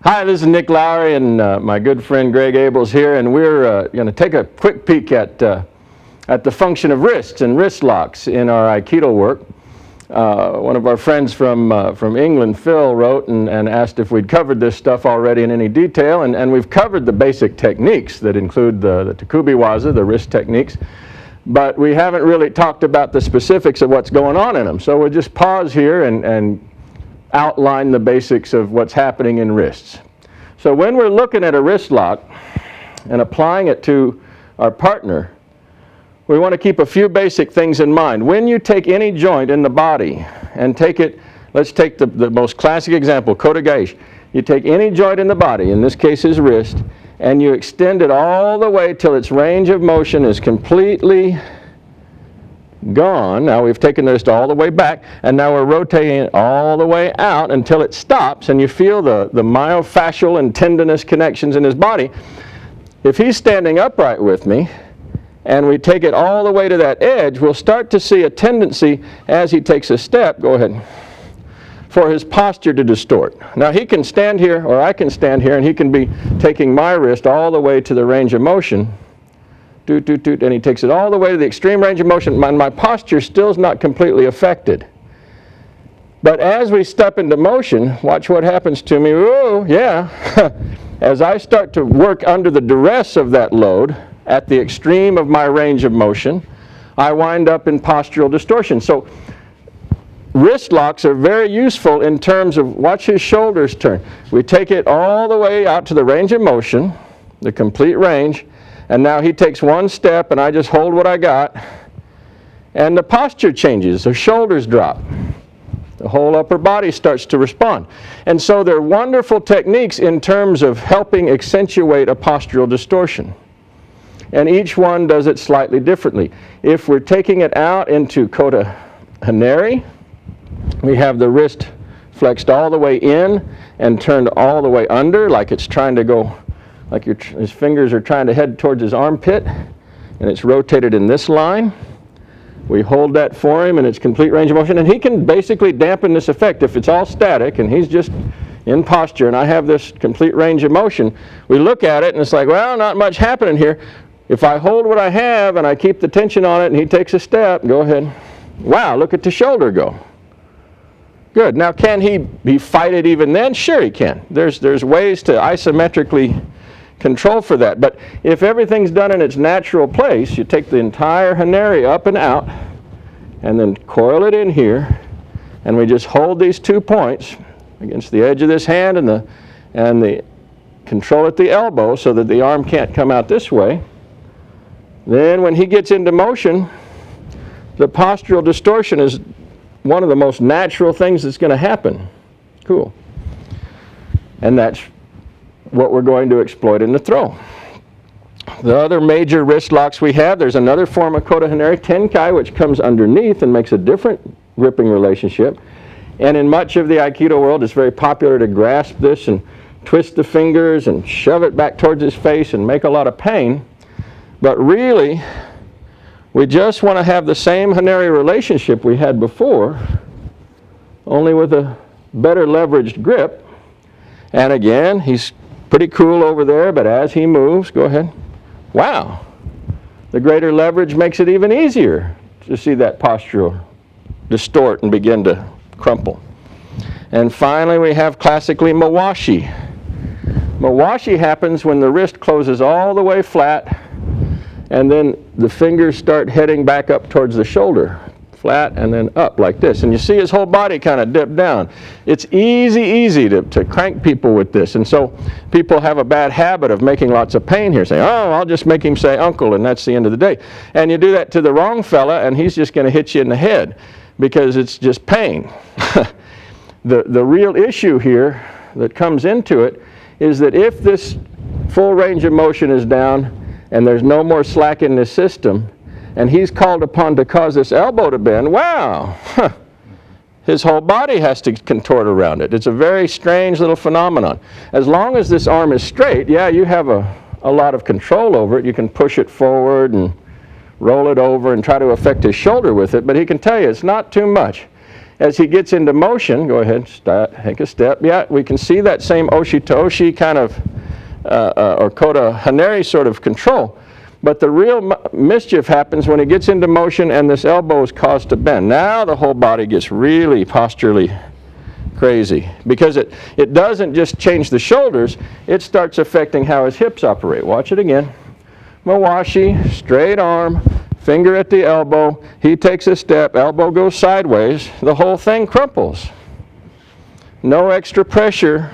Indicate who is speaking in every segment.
Speaker 1: Hi, this is Nick Lowry and my good friend Greg Abels here, and we're going to take a quick peek at the function of wrists and wrist locks in our Aikido work. One of our friends from England, Phil, wrote and asked if we'd covered this stuff already in any detail, and we've covered the basic techniques that include the Tekubi Waza, the wrist techniques, but we haven't really talked about the specifics of what's going on in them. So we'll just pause here and outline the basics of what's happening in wrists. So when we're looking at a wrist lock and applying it to our partner, we want to keep a few basic things in mind. When you take any joint in the body and take it, let's take the most classic example, kote. You take any joint in the body, in this case his wrist, and you extend it all the way till its range of motion is completely gone. Now we've taken the wrist all the way back, and now we're rotating it all the way out until it stops, and you feel the myofascial and tendinous connections in his body. If he's standing upright with me, and we take it all the way to that edge, we'll start to see a tendency as he takes a step, go ahead, for his posture to distort. Now he can stand here, or I can stand here, and he can be taking my wrist all the way to the range of motion, doot, doot, doot, and he takes it all the way to the extreme range of motion. My posture still is not completely affected. But as we step into motion, watch what happens to me. Whoa, yeah. As I start to work under the duress of that load, at the extreme of my range of motion, I wind up in postural distortion. So wrist locks are very useful in terms of, watch his shoulders turn. We take it all the way out to the range of motion, the complete range, and now he takes one step and I just hold what I got, and the posture changes, the shoulders drop. The whole upper body starts to respond. And so they're wonderful techniques in terms of helping accentuate a postural distortion. And each one does it slightly differently. If we're taking it out into kote hineri, we have the wrist flexed all the way in and turned all the way under, like it's trying to go, like his fingers are trying to head towards his armpit, and it's rotated in this line. We hold that for him in its complete range of motion, and he can basically dampen this effect. If it's all static and he's just in posture and I have this complete range of motion, we look at it and it's like, well, not much happening here. If I hold what I have and I keep the tension on it and he takes a step, go ahead. Wow, look at the shoulder go. Good. Now can he fight it even then? Sure he can. There's ways to isometrically control for that. But if everything's done in its natural place, you take the entire hineri up and out and then coil it in here, and we just hold these 2 points against the edge of this hand and the control at the elbow so that the arm can't come out this way. Then when he gets into motion, the postural distortion is one of the most natural things that's going to happen. Cool. And that's what we're going to exploit in the throw. The other major wrist locks we have, there's another form of kote hineri, tenkai, which comes underneath and makes a different gripping relationship. And in much of the Aikido world, it's very popular to grasp this and twist the fingers and shove it back towards his face and make a lot of pain. But really, we just want to have the same hineri relationship we had before, only with a better leveraged grip. And again, he's pretty cool over there, but as he moves, go ahead. Wow, the greater leverage makes it even easier to see that posture distort and begin to crumple. And finally, we have classically mawashi. Mawashi happens when the wrist closes all the way flat, and then the fingers start heading back up towards the shoulder, flat and then up like this. And you see his whole body kind of dip down. It's easy to crank people with this. And so people have a bad habit of making lots of pain here, saying, oh, I'll just make him say uncle, and that's the end of the day. And you do that to the wrong fella, and he's just going to hit you in the head because it's just pain. The real issue here that comes into it is that if this full range of motion is down and there's no more slack in this system, and he's called upon to cause this elbow to bend, wow, his whole body has to contort around it. It's a very strange little phenomenon. As long as this arm is straight, yeah, you have a lot of control over it. You can push it forward and roll it over and try to affect his shoulder with it, but he can tell you it's not too much. as he gets into motion, go ahead, take a step. Yeah, we can see that same oshi taoshi kind of, or kote hineri sort of control. But the real mischief happens when he gets into motion and this elbow is caused to bend. Now the whole body gets really posturally crazy, because it doesn't just change the shoulders, it starts affecting how his hips operate. Watch it again. Mawashi, straight arm, finger at the elbow, he takes a step, elbow goes sideways, the whole thing crumples. No extra pressure,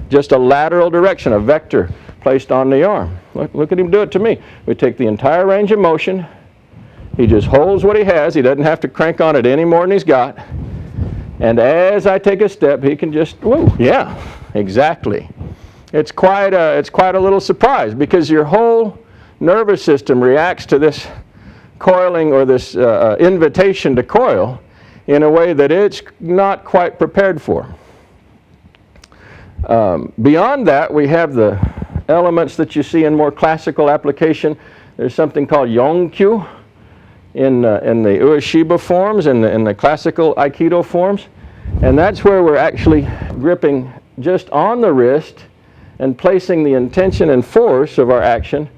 Speaker 1: just a lateral direction, a vector placed on the arm. Look at him do it to me. We take the entire range of motion, he just holds what he has, he doesn't have to crank on it any more than he's got. And as I take a step, he can just, woo, yeah, exactly. It's quite a little surprise, because your whole nervous system reacts to this coiling, or this invitation to coil, in a way that it's not quite prepared for. Beyond that, we have the elements that you see in more classical application. There's something called yonkyu in the Ueshiba forms, in the classical Aikido forms. And that's where we're actually gripping just on the wrist and placing the intention and force of our action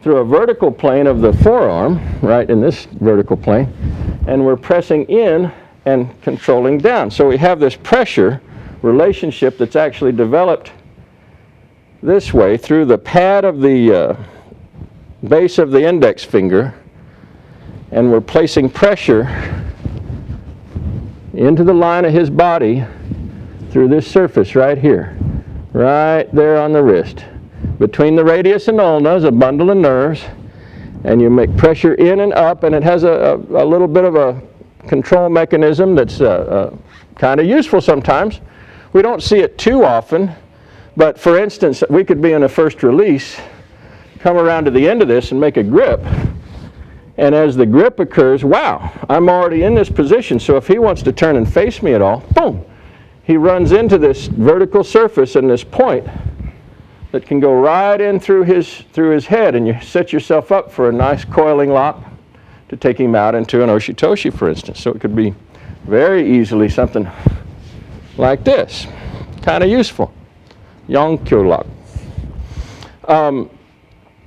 Speaker 1: through a vertical plane of the forearm, right in this vertical plane, and we're pressing in and controlling down. So we have this pressure relationship that's actually developed this way through the pad of the base of the index finger, and we're placing pressure into the line of his body through this surface right here, right there on the wrist. Between the radius and ulna is a bundle of nerves, and you make pressure in and up, and it has a little bit of a control mechanism that's kind of useful sometimes. We don't see it too often, but for instance, we could be in a first release, come around to the end of this and make a grip. And as the grip occurs, wow, I'm already in this position, so if he wants to turn and face me at all, boom, he runs into this vertical surface and this point that can go right in through his head, and you set yourself up for a nice coiling lock to take him out into an oshi taoshi, for instance. So it could be very easily something like this, kind of useful. Yonkyu lock.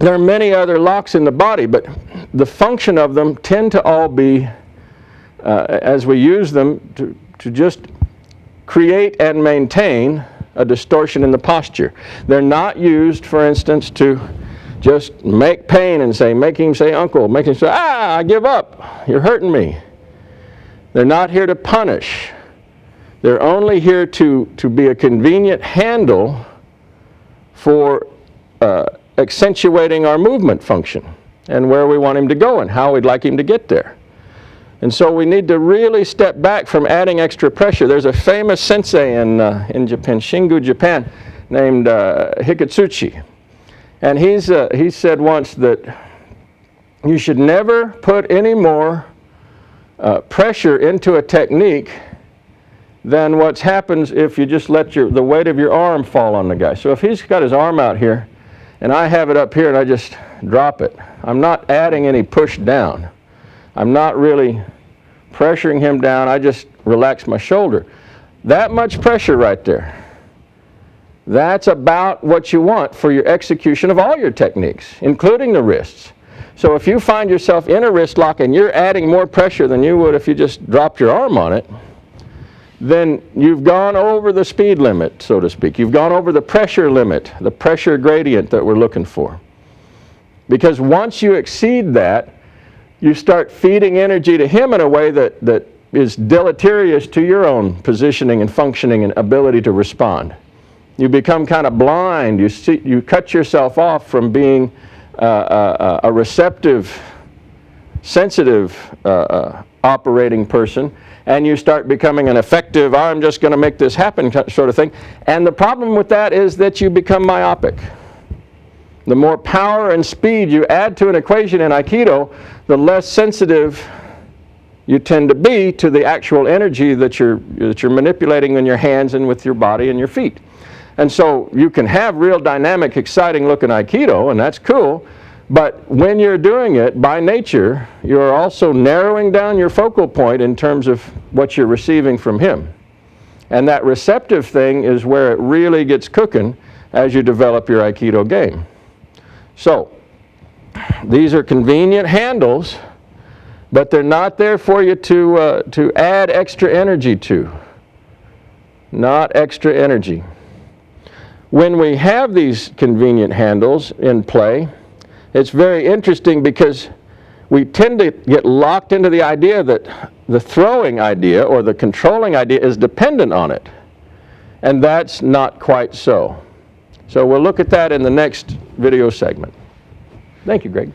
Speaker 1: There are many other locks in the body, but the function of them tend to all be, as we use them, to just create and maintain a distortion in the posture. They're not used, for instance, to just make pain and make him say uncle, make him say, ah, I give up, you're hurting me. They're not here to punish. They're only here to be a convenient handle for accentuating our movement function and where we want him to go and how we'd like him to get there. And so we need to really step back from adding extra pressure. There's a famous sensei in Japan, Shingu, Japan, named Hikatsuchi. And he said once that you should never put any more pressure into a technique than what happens if you just let the weight of your arm fall on the guy. So if he's got his arm out here, and I have it up here and I just drop it, I'm not adding any push down. I'm not really pressuring him down, I just relax my shoulder. That much pressure right there, that's about what you want for your execution of all your techniques, including the wrists. So if you find yourself in a wrist lock and you're adding more pressure than you would if you just dropped your arm on it, then you've gone over the speed limit, so to speak. You've gone over the pressure limit, the pressure gradient that we're looking for. Because once you exceed that, you start feeding energy to him in a way that is deleterious to your own positioning and functioning and ability to respond. You become kind of blind. You cut yourself off from being a receptive, sensitive operating person, and you start becoming an effective, I'm just going to make this happen sort of thing. And the problem with that is that you become myopic. The more power and speed you add to an equation in Aikido, the less sensitive you tend to be to the actual energy that you're manipulating in your hands and with your body and your feet. And so you can have real dynamic, exciting looking Aikido, and that's cool, But when you're doing it, by nature, you're also narrowing down your focal point in terms of what you're receiving from him. And that receptive thing is where it really gets cooking as you develop your Aikido game. So, these are convenient handles, but they're not there for you to add extra energy to. Not extra energy. When we have these convenient handles in play, it's very interesting because we tend to get locked into the idea that the throwing idea or the controlling idea is dependent on it. And that's not quite so. So we'll look at that in the next video segment. Thank you, Greg.